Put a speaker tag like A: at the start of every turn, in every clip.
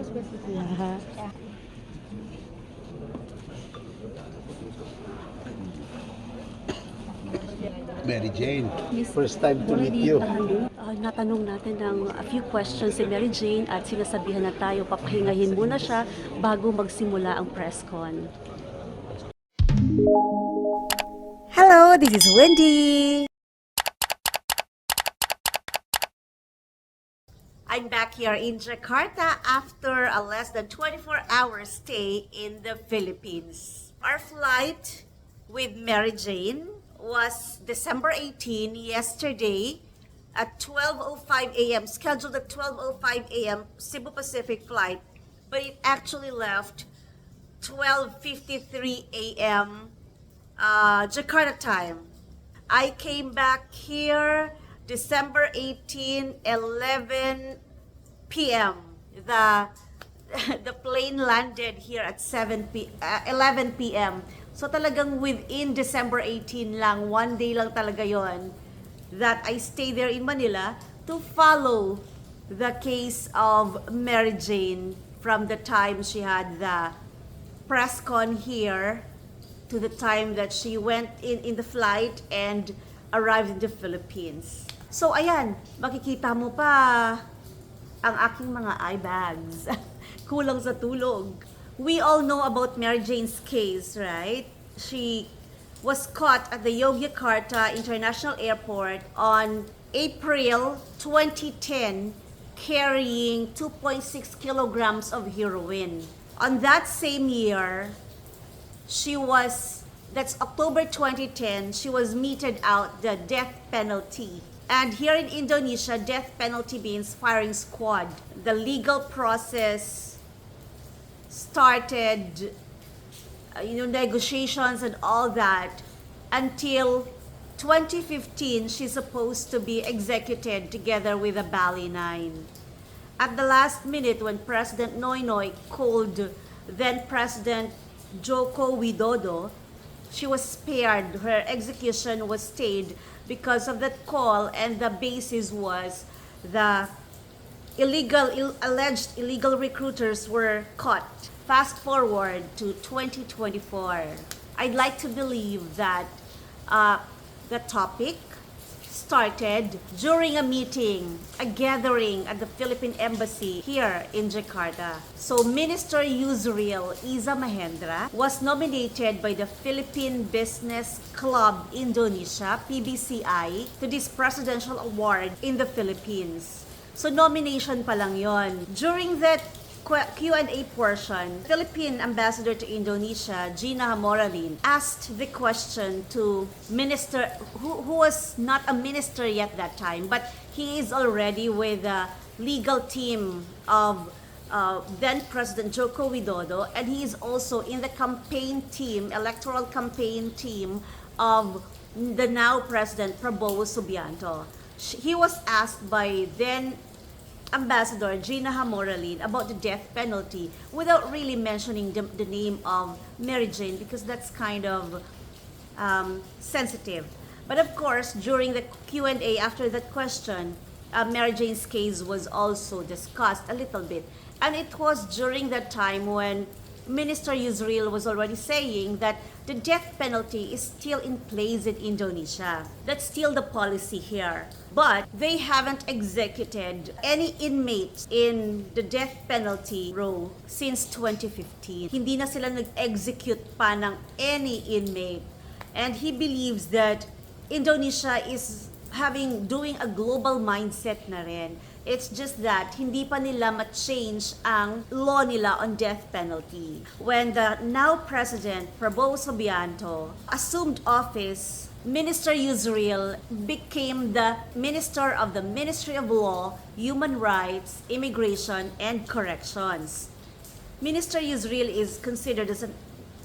A: Yeah.
B: Mary Jane, first time to meet you.
A: Natanong natin ng a few questions si Mary Jane at sinasabihan na tayo papahingahin muna siya bago magsimula ang press con. Hello, this is Wendy. I'm back here in Jakarta after a less than 24-hour stay in the Philippines. Our flight with Mary Jane was December 18 yesterday at 12:05 a.m. scheduled at 12:05 a.m. Cebu Pacific flight, but it actually left 12:53 a.m. Jakarta time. I came back here December 18, 11 p.m. The plane landed here at 11 p.m. So talagang within December 18 lang, one day lang talaga yon that I stayed there in Manila to follow the case of Mary Jane from the time she had the press con here to the time that she went in the flight and arrived in the Philippines. So ayan, makikita mo pa ang aking mga eye bags. Kulang sa tulog. We all know about Mary Jane's case, right? She was caught at the Yogyakarta International Airport on April 2010 carrying 2.6 kilograms of heroin. On that same year, that's October 2010, she was meted out the death penalty. And here in Indonesia, death penalty means firing squad. The legal process started, negotiations and all that until 2015, she's supposed to be executed together with the Bali Nine. At the last minute, when President Noynoy called then President Joko Widodo, she was spared. Her execution was stayed because of that call, and the basis was the alleged illegal recruiters were caught. Fast forward to 2024. I'd like to believe that the topic started during a meeting, a gathering at the Philippine Embassy here in Jakarta. So Minister Yusril Iza Mahendra was nominated by the Philippine Business Club Indonesia, PBCI, to this presidential award in the Philippines. So nomination pa lang yon. During that Q&A portion, Philippine Ambassador to Indonesia, Gina Hamoralin, asked the question to Minister, who was not a minister yet that time, but he is already with the legal team of then President Joko Widodo, and he is also in the campaign team, electoral campaign team of the now President Prabowo Subianto. He was asked by then Ambassador Gina Hamoralin about the death penalty without really mentioning the name of Mary Jane, because that's kind of sensitive. But of course, during the Q&A after that question, Mary Jane's case was also discussed a little bit. And it was during that time when Minister Yusril was already saying that the death penalty is still in place in Indonesia. That's still the policy here. But they haven't executed any inmates in the death penalty row since 2015. Hindi na sila nag-execute pa ng any inmate. And he believes that Indonesia is doing a global mindset na rin. It's just that hindi pa nila ma-change ang law nila on death penalty. When the now President Prabowo Subianto assumed office, Minister Yusril became the Minister of the Ministry of Law, Human Rights, Immigration, and Corrections. Minister Yusril is considered as a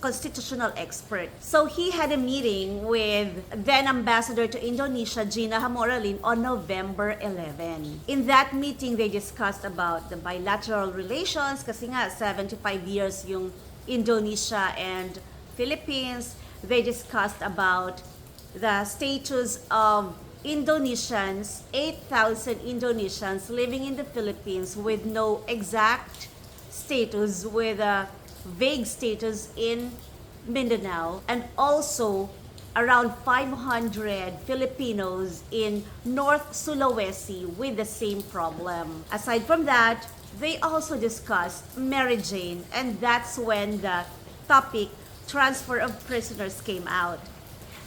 A: constitutional expert. So he had a meeting with then Ambassador to Indonesia, Gina Hamoralin, on November 11. In that meeting, they discussed about the bilateral relations kasi nga 75 years yung Indonesia and Philippines. They discussed about the status of Indonesians, 8,000 Indonesians living in the Philippines with no exact status with a vague status in Mindanao, and also around 500 Filipinos in North Sulawesi with the same problem. Aside from that, they also discussed Mary Jane, and that's when the topic transfer of prisoners came out.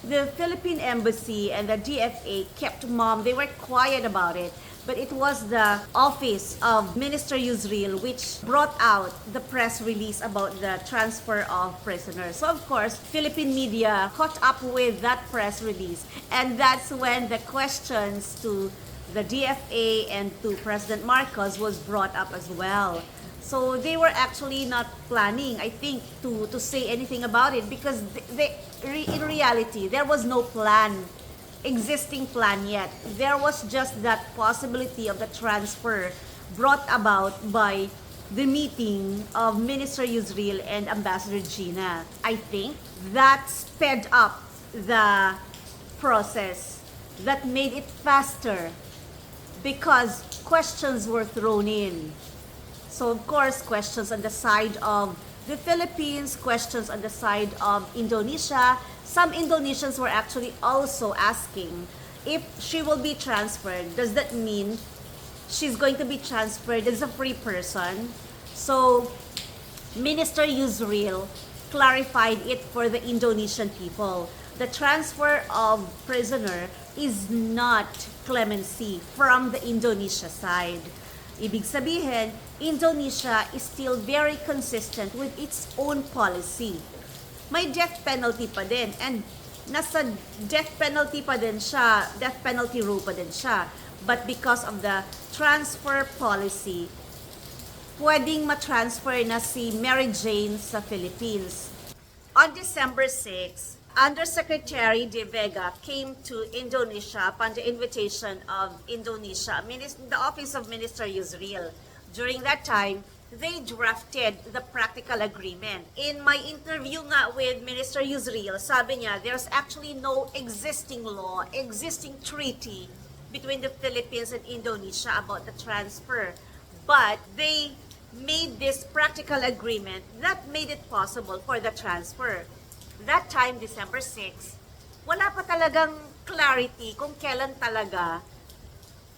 A: The Philippine Embassy and the DFA kept mum, they were quiet about it. But it was the office of Minister Yusril which brought out the press release about the transfer of prisoners. So of course, Philippine media caught up with that press release. And that's when the questions to the DFA and to President Marcos was brought up as well. So they were actually not planning, I think, to say anything about it because in reality, there was no existing plan yet. There was just that possibility of the transfer brought about by the meeting of Minister Yusril and Ambassador Gina. I think that sped up the process, that made it faster because questions were thrown in. So of course, questions on the side of the Philippines, questions on the side of Indonesia. Some Indonesians were actually also asking if she will be transferred. Does that mean she's going to be transferred as a free person? So Minister Yusril clarified it for the Indonesian people. The transfer of prisoner is not clemency from the Indonesia side. Ibig sabihin, Indonesia is still very consistent with its own policy. May death penalty pa din, and nasa death penalty pa din siya, death penalty rule pa din siya. But because of the transfer policy, pwedeng matransfer na si Mary Jane sa Philippines. On December 6, Undersecretary De Vega came to Indonesia upon the invitation of Indonesia, the Office of Minister Yusril. During that time, they drafted the practical agreement. In my interview nga with Minister Yusril, sabi niya, there's actually no existing law, existing treaty between the Philippines and Indonesia about the transfer. But they made this practical agreement that made it possible for the transfer. That time, December 6, wala pa talagang clarity kung kailan talaga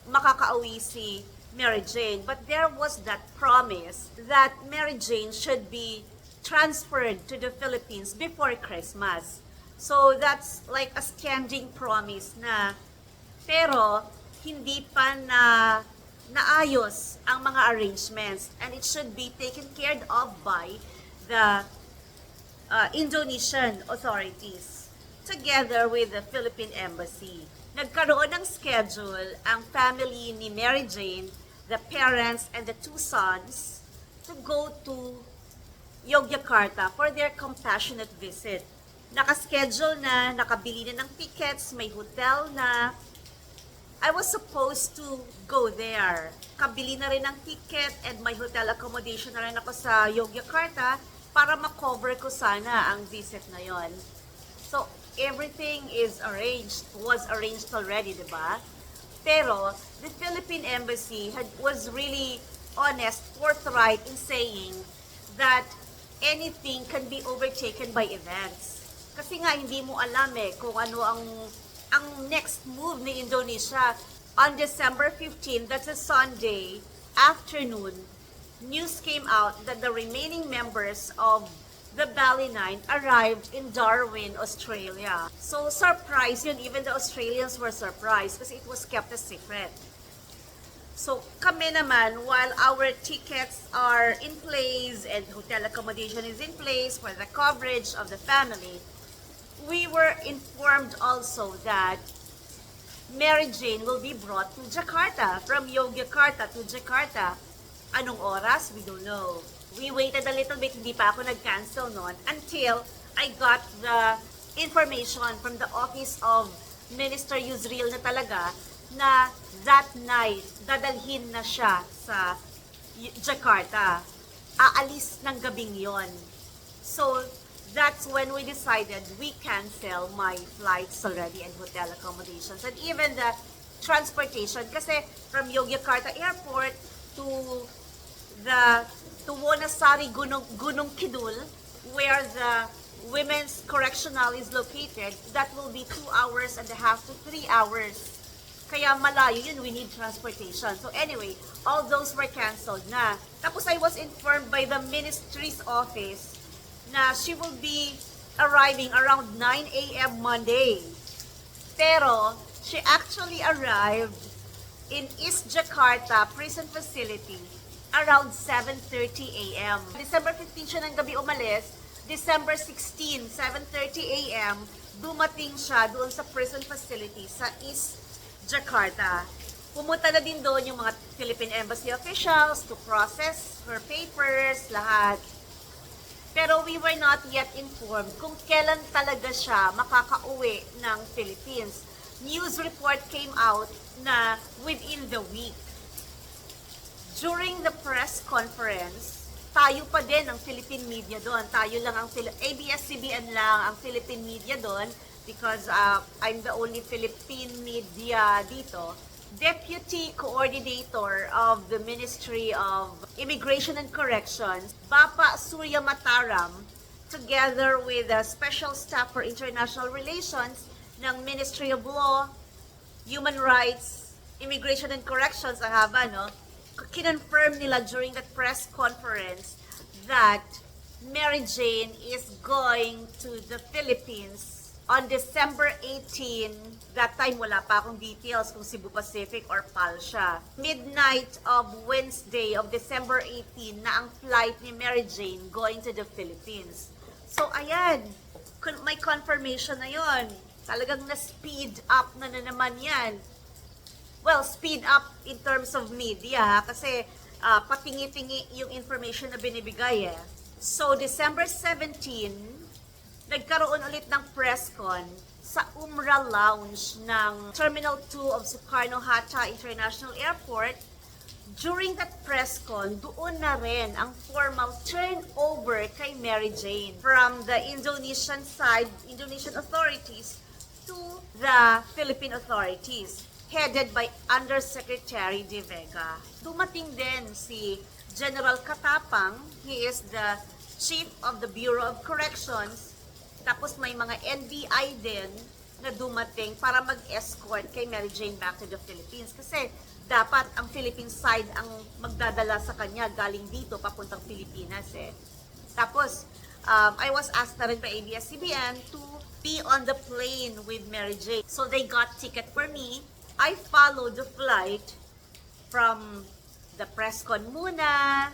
A: makakauwi si Mary Jane. But there was that promise that Mary Jane should be transferred to the Philippines before Christmas. So that's like a standing promise na, pero hindi pa naayos ang mga arrangements, and it should be taken care of by the Indonesian authorities together with the Philippine Embassy. Nagkaroon ng schedule ang family ni Mary Jane, the parents and the two sons, to go to Yogyakarta for their compassionate visit. Nakaschedule na, nakabili na ng tickets, may hotel na. I was supposed to go there. Kabili na rin ng ticket and may hotel accommodation na rin ako sa Yogyakarta para ma-cover ko sana ang visit na yon. So, everything was arranged already, di ba? Pero, the Philippine Embassy was really honest, forthright in saying that anything can be overtaken by events. Kasi nga, hindi mo alam kung ano ang next move ni Indonesia. On December 15, that's a Sunday afternoon, news came out that the remaining members of the Bali Nine arrived in Darwin, Australia. So, surprise yun. Even the Australians were surprised kasi it was kept a secret. So, kami naman, while our tickets are in place and hotel accommodation is in place for the coverage of the family, we were informed also that Mary Jane will be brought to Jakarta, from Yogyakarta to Jakarta. Anong oras? We don't know. We waited a little bit, hindi pa ako nag-cancel noon, until I got the information from the Office of Minister Yusril na talaga na that night, dadalhin na siya sa Jakarta. Aalis ng gabing yon. So, that's when we decided we cancel my flights already and hotel accommodations and even the transportation kasi from Yogyakarta Airport to to Wonasari Gunung Kidul, where the Women's Correctional is located. That will be 2.5 hours to 3 hours. Kaya malayo yun, we need transportation. So anyway, all those were canceled na. Tapos I was informed by the ministry's office na she will be arriving around 9 a.m. Monday. Pero, she actually arrived in East Jakarta prison facility around 7:30 a.m. December 15 siya ng gabi umalis. December 16, 7:30 a.m. dumating siya doon sa prison facility sa East Jakarta. Pumunta na din doon yung mga Philippine Embassy officials to process her papers, lahat. Pero we were not yet informed kung kailan talaga siya makakauwi ng Philippines. News report came out na within the week. During the press conference, tayo pa din ang Philippine media doon. Tayo lang ang ABS-CBN lang ang Philippine media doon because I'm the only Philippine media dito. Deputy Coordinator of the Ministry of Immigration and Corrections, Bapa Surya Mataram, together with the Special Staff for International Relations ng Ministry of Law, Human Rights, Immigration and Corrections, ang haba, no? Kinonfirm nila during that press conference that Mary Jane is going to the Philippines on December 18. That time wala pa akong details kung Cebu Pacific or PAL siya. Midnight of Wednesday of December 18 na ang flight ni Mary Jane going to the Philippines. So ayan, may confirmation na yon. Talagang na-speed up na naman yan. Well, speed up in terms of media kasi patingi-tingi yung information na binibigay eh. So, December 17, nagkaroon ulit ng press con sa Umrah Lounge ng Terminal 2 of Sukarno-Hatta International Airport. During that press con, doon na rin ang formal turnover kay Mary Jane from the Indonesian side, Indonesian authorities to the Philippine authorities, headed by Undersecretary De Vega. Dumating din si General Katapang, he is the Chief of the Bureau of Corrections. Tapos may mga NBI din na dumating para mag-escort kay Mary Jane back to the Philippines. Kasi dapat ang Philippine side ang magdadala sa kanya galing dito papuntang Pilipinas eh. Tapos, I was asked na rin by ABS-CBN to be on the plane with Mary Jane. So they got ticket for me. I followed the flight from the press con muna,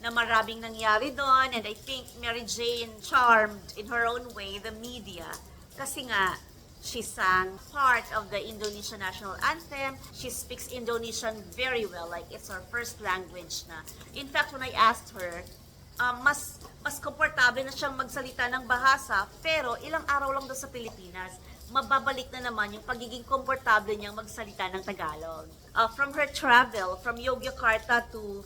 A: na maraming nangyari doon, and I think Mary Jane charmed in her own way the media kasi nga she sang part of the Indonesian national anthem. She speaks Indonesian very well, like it's her first language na. In fact, when I asked her, mas komportable na siyang magsalita ng bahasa, pero ilang araw lang doon sa Pilipinas, mababalik na naman yung pagiging komportable niyang magsalita ng Tagalog. From her travel from Yogyakarta to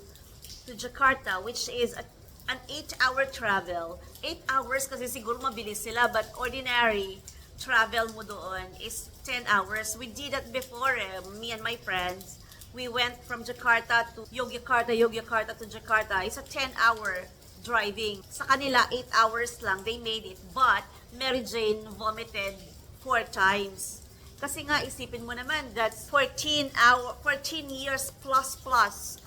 A: Jakarta, which is an 8-hour travel. 8 hours kasi siguro mabilis sila, but ordinary travel mo doon is 10 hours. We did that before, me and my friends. We went from Jakarta to Yogyakarta, Yogyakarta to Jakarta. It's a 10-hour driving. Sa kanila, 8 hours lang, they made it. But Mary Jane vomited 4 times. Kasi nga, isipin mo naman, that's 14 years plus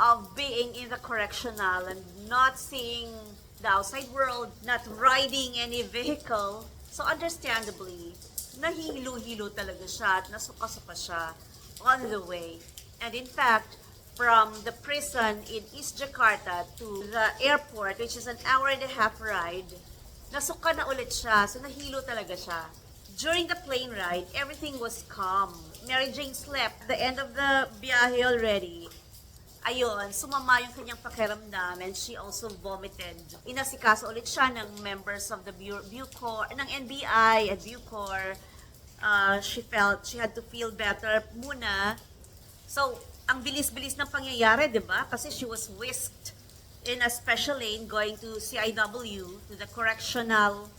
A: of being in the correctional and not seeing the outside world, not riding any vehicle. So understandably, nahihilo-hilo talaga siya at nasuka-suka siya on the way. And in fact, from the prison in East Jakarta to the airport, which is an 1.5-hour ride, nasuka na ulit siya. So nahilo talaga siya. During the plane ride, everything was calm. Mary Jane slept. At the end of the biyahe already, ayun, sumama yung kanyang pakiramdam and she also vomited. Inasikaso ulit siya ng members of the Bucor, ng NBI at Bucor. She had to feel better muna. So, ang bilis-bilis ng pangyayari, di ba? Kasi she was whisked in a special lane going to CIW, to the Correctional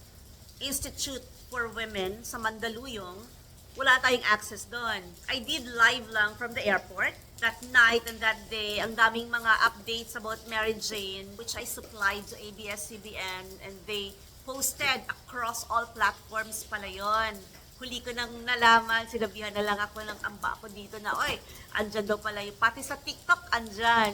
A: Institute for Women sa Mandaluyong. wala tayong access doon. I did live lang from the airport that night and that day. Ang daming mga updates about Mary Jane, which I supplied to ABS-CBN, and they posted across all platforms pala yun. Huli ko nang nalaman, sinabihan na lang ako ng amba ko dito na, oy, andyan daw pala yung, pati sa TikTok, andyan.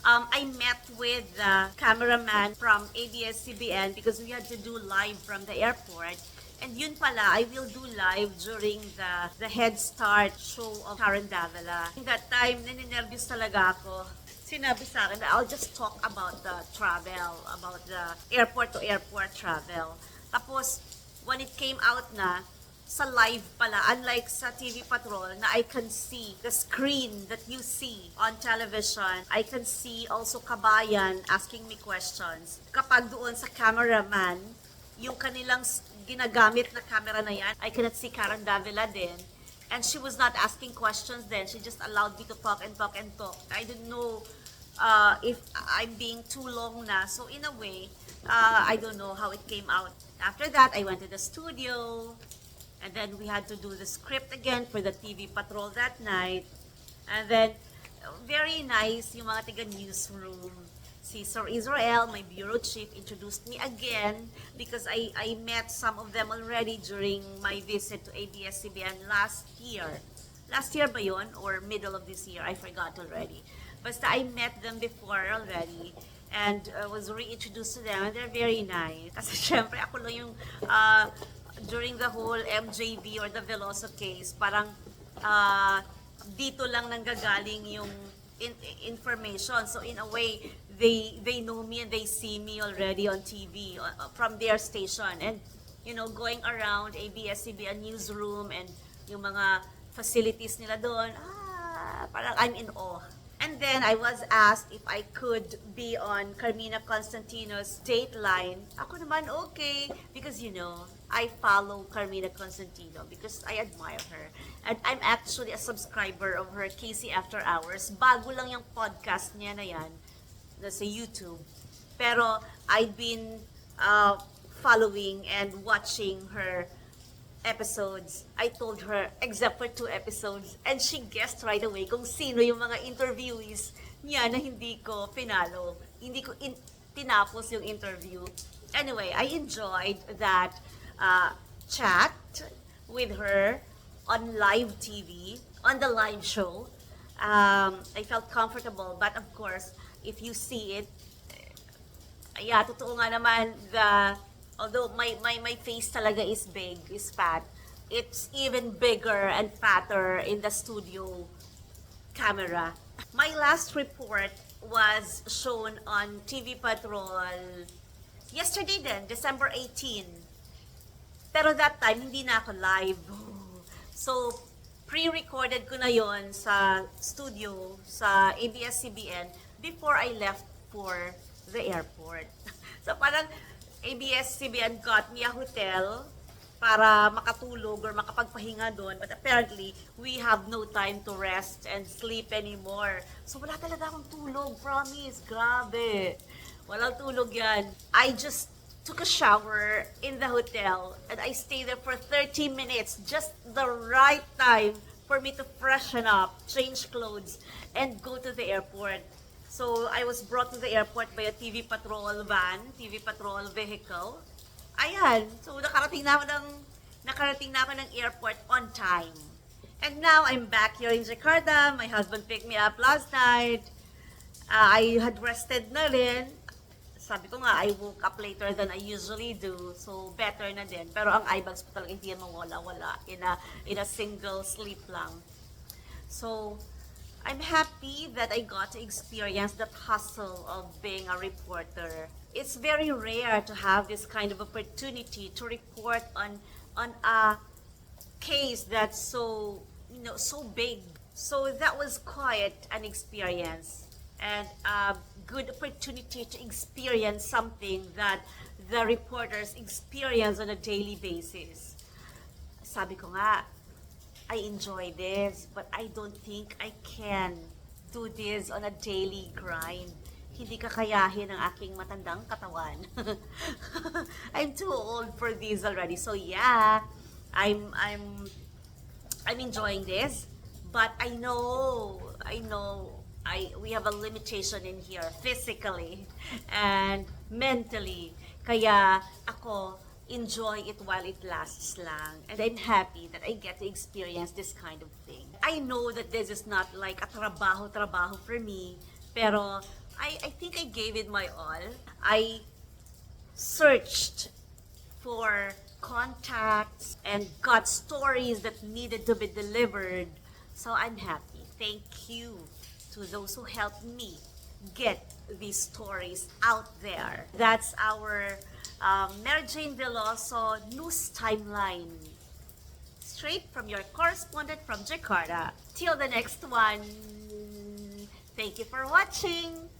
A: I met with the cameraman from ABS-CBN because we had to do live from the airport. And yun pala, I will do live during the Head Start show of Karen Davila. In that time, nininervyos talaga ako. Sinabi sa akin na I'll just talk about the travel, about the airport-to-airport travel. Tapos, when it came out na, sa live pala, unlike sa TV Patrol, na I can see the screen that you see on television. I can see also kabayan asking me questions. Kapag doon sa cameraman, yung kanilang ginagamit na camera na yan, I cannot see Karen Davila din. And she was not asking questions then. She just allowed me to talk and talk and talk. I didn't know if I'm being too long na. So in a way, I don't know how it came out. After that, I went to the studio. And then we had to do the script again for the TV Patrol that night. And then, very nice yung mga taga-newsroom. Si Sir Israel, my bureau chief, introduced me again because I met some of them already during my visit to ABS-CBN last year. Last year ba yun? Or middle of this year? I forgot already. Basta I met them before already and was reintroduced to them, and they're very nice. Kasi syempre ako lang yung during the whole MJV or the Veloso case, parang dito lang nanggagaling yung information. So in a way, they know me and they see me already on TV from their station. And you know, going around ABS-CBN newsroom and yung mga facilities nila doon, parang I'm in awe. And then I was asked if I could be on Carmina Constantino's Dateline. Ako naman okay because you know, I follow Carmina Constantino because I admire her. And I'm actually a subscriber of her Casey After Hours. Bago lang yung podcast niya na yan sa YouTube. Pero I've been following and watching her episodes. I told her, except for 2 episodes, and she guessed right away kung sino yung mga interviewees niya na hindi ko pinalo. Hindi ko tinapos yung interview. Anyway, I enjoyed that chat with her on live TV, on the live show. I felt comfortable, but of course, if you see it, yeah, totoo nga naman, although my face talaga is big, is fat, it's even bigger and fatter in the studio camera. My last report was shown on TV Patrol yesterday din, December 18. Pero that time, hindi na ako live. So, pre-recorded ko na yon sa studio, sa ABS-CBN, before I left for the airport. So, parang ABS-CBN got me a hotel para makatulog or makapagpahinga doon. But apparently, we have no time to rest and sleep anymore. So wala talaga akong tulog, promise. Grabe. Walang tulog yan. I just took a shower in the hotel and I stayed there for 30 minutes. Just the right time for me to freshen up, change clothes, and go to the airport. So, I was brought to the airport by a TV Patrol van, TV Patrol vehicle. Ayan. So, nakarating na ako ng airport on time. And now, I'm back here in Jakarta. My husband picked me up last night. I had rested na rin. Sabi ko nga, I woke up later than I usually do. So, better na din. Pero ang eye bags po talaga hindi yan mawala-wala in a single sleep lang. So, I'm happy that I got to experience that hustle of being a reporter. It's very rare to have this kind of opportunity to report on a case that's so big. So that was quite an experience and a good opportunity to experience something that the reporters experience on a daily basis. Sabi ko nga, I enjoy this, but I don't think I can do this on a daily grind. Hindi kakayahin ang aking matandang katawan. I'm too old for this already. So yeah, I'm I'm enjoying this, but we have a limitation in here physically and mentally. Kaya ako enjoy it while it lasts lang. And I'm happy that I get to experience this kind of thing. I know that this is not like a trabaho for me, pero I think I gave it my all. I searched for contacts and got stories that needed to be delivered. So I'm happy. Thank you to those who helped me get these stories out there. That's our Mary Jane Veloso news timeline. Straight from your correspondent from Jakarta. Till the next one. Thank you for watching.